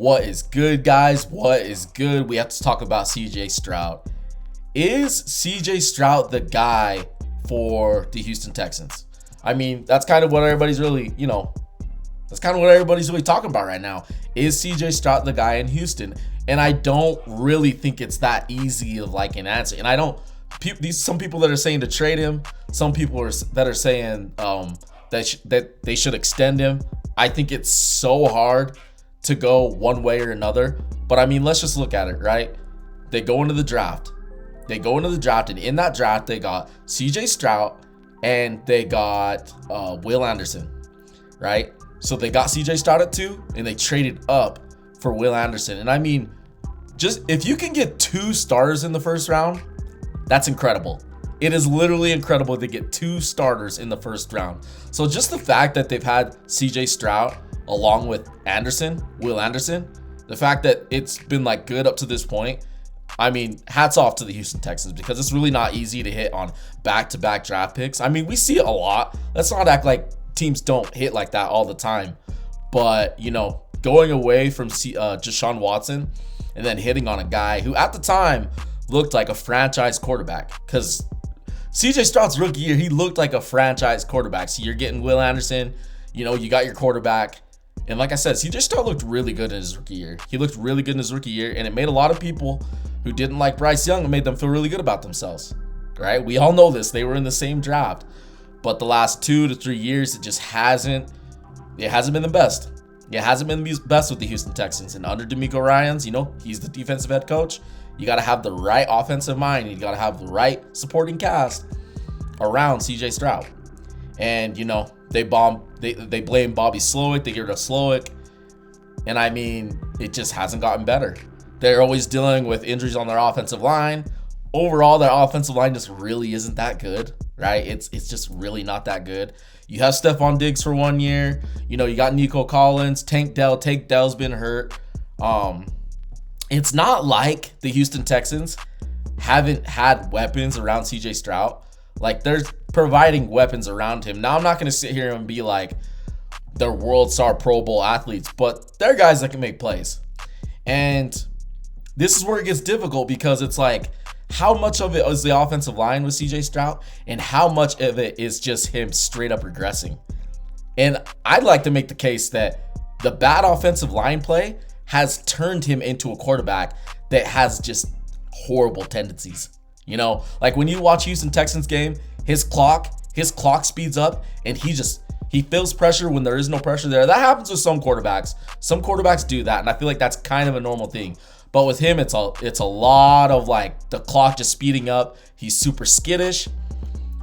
What is good, guys? What is good? We have to talk about CJ Stroud. Is CJ Stroud the guy for the Houston Texans? I mean, that's kind of what everybody's really, that's kind of what everybody's really talking about right now. Is CJ Stroud the guy in Houston? And I don't really think it's that easy of like an answer. And I don't, some people that are saying to trade him, some people that are saying that they should extend him. I think it's so hard to go one way or another. But I mean, let's just look at it, right? They go into the draft. And in that draft, they got CJ Stroud and they got Will Anderson, right? So they got CJ Stroud at 2 and they traded up for Will Anderson. And I mean, just if you can get 2 starters in the first round, that's incredible. It is literally incredible to get 2 starters in the first round. So just the fact that they've had CJ Stroud along with Will Anderson, the fact that it's been like good up to this point, I mean, hats off to the Houston Texans because it's really not easy to hit on back-to-back draft picks. I mean, we see it a lot. Let's not act like teams don't hit like that all the time. But, going away from Deshaun Watson and then hitting on a guy who at the time looked like a franchise quarterback, because CJ Stroud's rookie year, he looked like a franchise quarterback. So you're getting Will Anderson, you got your quarterback. And like I said, CJ Stroud looked really good in his rookie year. He looked really good in his rookie year, and it made a lot of people who didn't like Bryce Young, it made them feel really good about themselves, right? We all know this. They were in the same draft. But the last 2 to 3 years, it hasn't been the best. It hasn't been the best with the Houston Texans. And under DeMeco Ryans, he's the defensive head coach. You got to have the right offensive mind. You got to have the right supporting cast around CJ Stroud. And, they blame Bobby Slowick. They get rid of Slowick. And I mean, it just hasn't gotten better. They're always dealing with injuries on their offensive line. Overall, their offensive line just really isn't that good, right? It's just really not that good. You have Stephon Diggs for 1 year. You got Nico Collins, Tank Dell's been hurt. It's not like the Houston Texans haven't had weapons around CJ Stroud. Like, they're providing weapons around him. Now, I'm not going to sit here and be like they're world star Pro Bowl athletes, but they're guys that can make plays. And this is where it gets difficult because it's like, how much of it is the offensive line with CJ Stroud and how much of it is just him straight up regressing? And I'd like to make the case that the bad offensive line play has turned him into a quarterback that has just horrible tendencies. Like when you watch Houston Texans game, his clock speeds up and he feels pressure when there is no pressure there. That happens with some quarterbacks. Some quarterbacks do that, and I feel like that's kind of a normal thing. But with him, it's a lot of like the clock just speeding up. He's super skittish.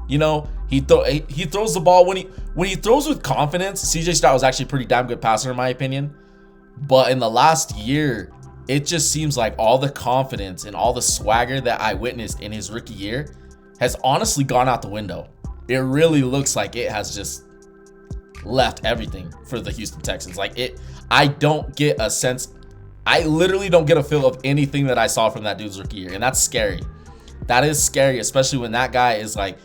He throws the ball when he throws with confidence. CJ Stroud was actually a pretty damn good passer in my opinion. But in the last year, it just seems like all the confidence and all the swagger that I witnessed in his rookie year has honestly gone out the window. It really looks like it has just left everything for the Houston Texans. I don't get a sense. I literally don't get a feel of anything that I saw from that dude's rookie year. And that's scary. That is scary, especially when that guy is like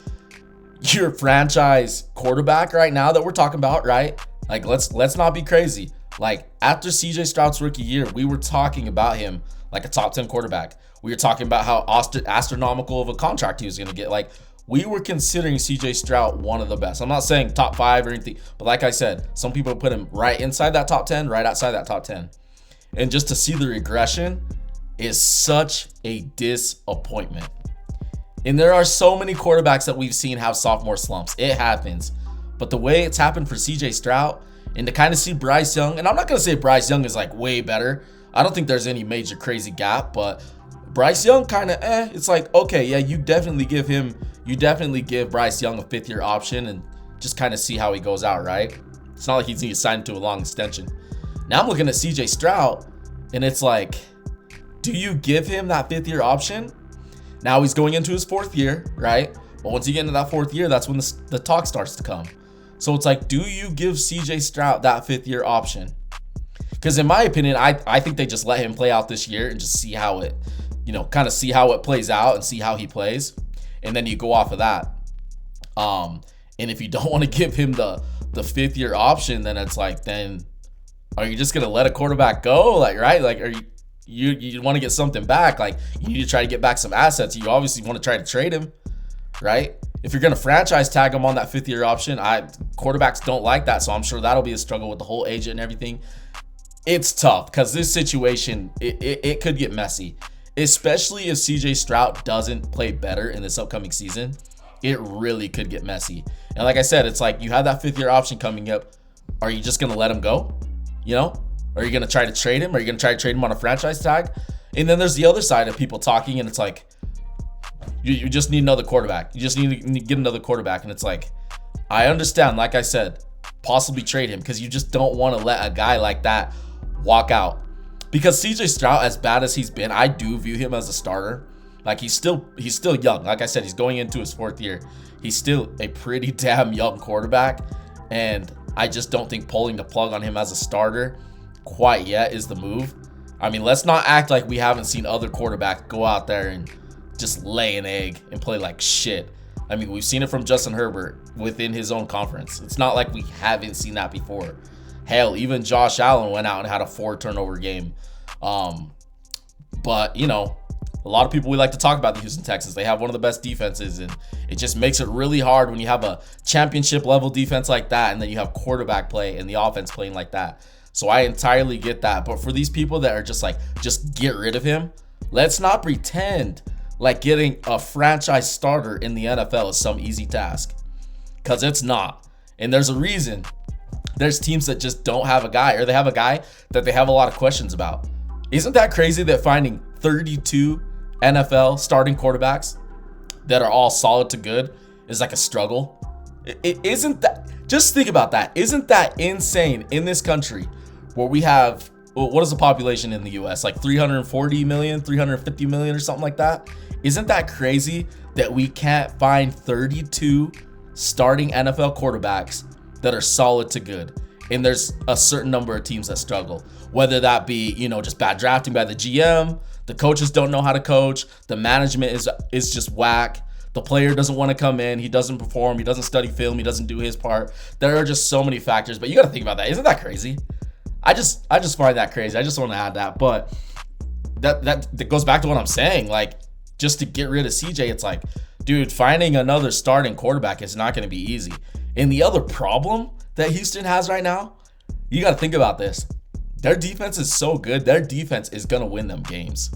your franchise quarterback right now that we're talking about, right? Like, let's not be crazy. Like, after CJ Stroud's rookie year, we were talking about him like a top 10 quarterback. We were talking about how astronomical of a contract he was going to get. Like, we were considering CJ Stroud one of the best. I'm not saying top 5 or anything, but like I said, some people put him right inside that top 10, right outside that top 10. And just to see the regression is such a disappointment. And there are so many quarterbacks that we've seen have sophomore slumps. It happens. But the way it's happened for CJ Stroud, and to kind of see Bryce Young, and I'm not going to say Bryce Young is like way better. I don't think there's any major crazy gap, but Bryce Young kind of, it's like, okay, yeah, you definitely give Bryce Young a 5th-year option and just kind of see how he goes out, right? It's not like he's going to sign to a long extension. Now I'm looking at CJ Stroud, and it's like, do you give him that 5th-year option? Now he's going into his 4th year, right? But once you get into that 4th year, that's when the talk starts to come. So it's like, do you give CJ Stroud that 5th-year option? Because in my opinion, I think they just let him play out this year and just see how it, kind of see how it plays out and see how he plays. And then you go off of that. And if you don't want to give him the 5th-year option, then it's like, then are you just gonna let a quarterback go? Like, right? Like, are you want to get something back? Like, you need to try to get back some assets. You obviously want to try to trade him, right? If you're gonna franchise tag him on that 5th-year option, quarterbacks don't like that, so I'm sure that'll be a struggle with the whole agent and everything. It's tough because this situation it could get messy, especially if CJ Stroud doesn't play better in this upcoming season. It really could get messy. And like I said, it's like you have that 5th-year option coming up. Are you just gonna let him go? You know? Are you gonna try to trade him? Are you gonna try to trade him on a franchise tag? And then there's the other side of people talking, and it's like you just need another quarterback. You just need to get another quarterback. And it's like, I understand, like I said, possibly trade him because you just don't want to let a guy like that walk out. Because CJ Stroud, as bad as he's been, I do view him as a starter. Like, he's still young. Like I said, he's going into his 4th year. He's still a pretty damn young quarterback. And I just don't think pulling the plug on him as a starter quite yet is the move. I mean, let's not act like we haven't seen other quarterbacks go out there and just lay an egg and play like shit. I mean, we've seen it from Justin Herbert within his own conference. It's not like we haven't seen that before. Hell, even Josh Allen went out and had a 4-turnover game. But, you know, a lot of people, we like to talk about the Houston Texans. They have one of the best defenses, and it just makes it really hard when you have a championship level defense like that, and then you have quarterback play and the offense playing like that. So I entirely get that. But for these people that are just like, just get rid of him, let's not pretend like getting a franchise starter in the NFL is some easy task, because it's not. And there's a reason. There's teams that just don't have a guy, or they have a guy that they have a lot of questions about. Isn't that crazy that finding 32 NFL starting quarterbacks that are all solid to good is like a struggle? Isn't that, just think about that. Isn't that insane in this country where we have, what is the population in the US? Like 340 million, 350 million or something like that? Isn't that crazy that we can't find 32 starting NFL quarterbacks that are solid to good? And there's a certain number of teams that struggle, whether that be, you know, just bad drafting by the GM, the coaches don't know how to coach, the management is just whack, the player doesn't want to come in, he doesn't perform, he doesn't study film, he doesn't do his part. There are just so many factors, but you got to think about that. Isn't that crazy? I just find that crazy. I just want to add that, but that goes back to what I'm saying. Like, just to get rid of CJ, it's like, dude, finding another starting quarterback is not going to be easy. And the other problem that Houston has right now, you got to think about this. Their defense is so good. Their defense is going to win them games.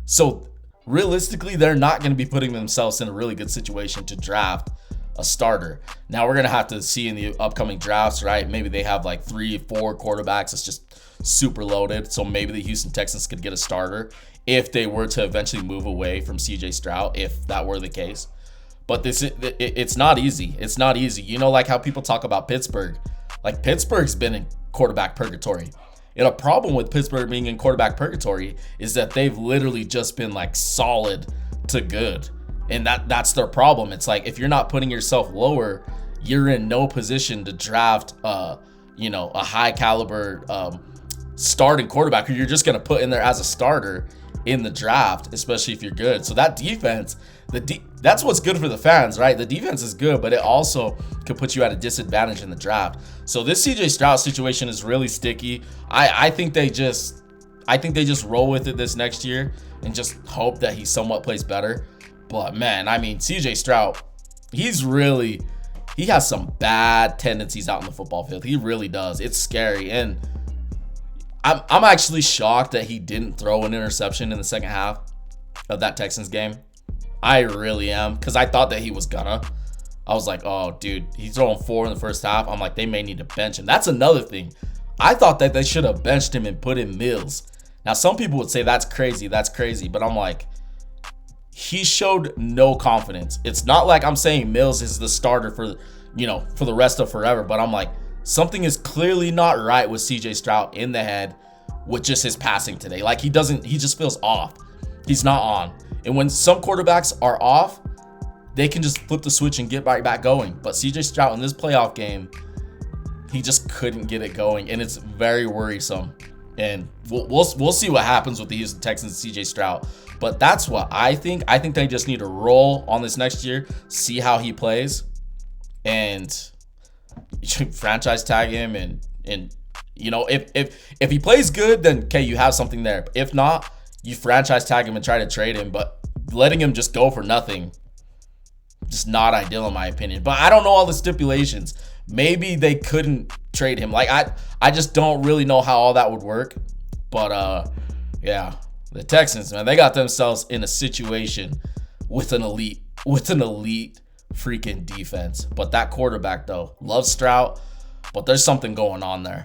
So realistically, they're not going to be putting themselves in a really good situation to draft a starter. Now we're going to have to see in the upcoming drafts, right? Maybe they have like 3-4 quarterbacks. It's just super loaded. So maybe the Houston Texans could get a starter if they were to eventually move away from CJ Stroud, if that were the case. But it's not easy. It's not easy. You know, like how people talk about Pittsburgh. Like, Pittsburgh's been in quarterback purgatory. And a problem with Pittsburgh being in quarterback purgatory is that they've literally just been like solid to good. And that's their problem. It's like, if you're not putting yourself lower, you're in no position to draft a high caliber starting quarterback who you're just going to put in there as a starter in the draft, especially if you're good. So that defense, that's what's good for the fans, right? The defense is good, but it also could put you at a disadvantage in the draft. So this CJ Stroud situation is really sticky. I think they just roll with it this next year and just hope that he somewhat plays better. But man, I mean, CJ Stroud, he has some bad tendencies out in the football field. He really does. It's scary. And I'm actually shocked that he didn't throw an interception in the second half of that Texans game. I really am, because I thought that he was gonna. I was like, oh, dude, he's throwing 4 in the first half. I'm like, they may need to bench him. That's another thing. I thought that they should have benched him and put in Mills. Now, some people would say that's crazy. But I'm like, he showed no confidence. It's not like I'm saying Mills is the starter for the rest of forever. But I'm like, something is clearly not right with CJ Stroud in the head with just his passing today. Like, he just feels off. He's not on. And when some quarterbacks are off, they can just flip the switch and get right back going. But CJ Stroud in this playoff game, he just couldn't get it going, and it's very worrisome. And we'll see what happens with the Houston Texans and CJ Stroud. But that's what I think. I think they just need to roll on this next year, see how he plays, and franchise tag him and You know, if he plays good, then okay, you have something there. But if not, you franchise tag him and try to trade him. But letting him just go for nothing, just not ideal in my opinion. But I don't know all the stipulations. Maybe they couldn't trade him. Like I just don't really know how all that would work. But yeah, the Texans, man, they got themselves in a situation with an elite freaking defense. But that quarterback though, loves Stroud, but there's something going on there.